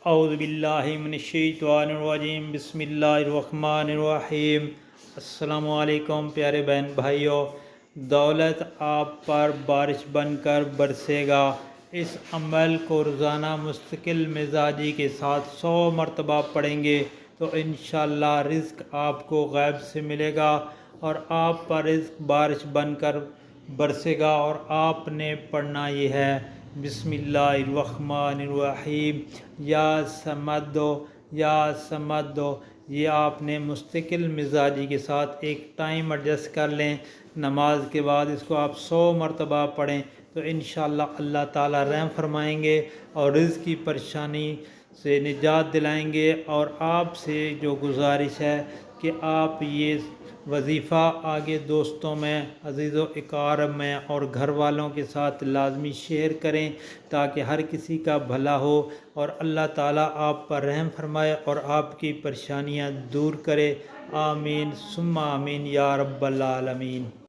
اعوذ باللہ من الشیطان الرجیم، بسم اللہ الرحمن الرحیم۔ السلام علیکم پیارے بہن بھائیوں، دولت آپ پر بارش بن کر برسے گا۔ اس عمل کو روزانہ مستقل مزاجی کے ساتھ 100 مرتبہ پڑھیں گے تو انشاءاللہ رزق آپ کو غیب سے ملے گا اور آپ پر رزق بارش بن کر برسے گا۔ اور آپ نے پڑھنا یہ ہے، بسم اللہ الرحمن الرحیم، یا سمدو یا سمدو۔ یہ آپ نے مستقل مزاجی کے ساتھ ایک ٹائم ایڈجسٹ کر لیں، نماز کے بعد اس کو آپ 100 مرتبہ پڑھیں تو انشاءاللہ اللہ تعالیٰ رحم فرمائیں گے اور رزق کی پریشانی سے نجات دلائیں گے۔ اور آپ سے جو گزارش ہے کہ آپ یہ وظیفہ آگے دوستوں میں، عزیز و اقارب میں اور گھر والوں کے ساتھ لازمی شیئر کریں تاکہ ہر کسی کا بھلا ہو اور اللہ تعالیٰ آپ پر رحم فرمائے اور آپ کی پریشانیاں دور کرے۔ آمین ثم آمین یا رب العالمین۔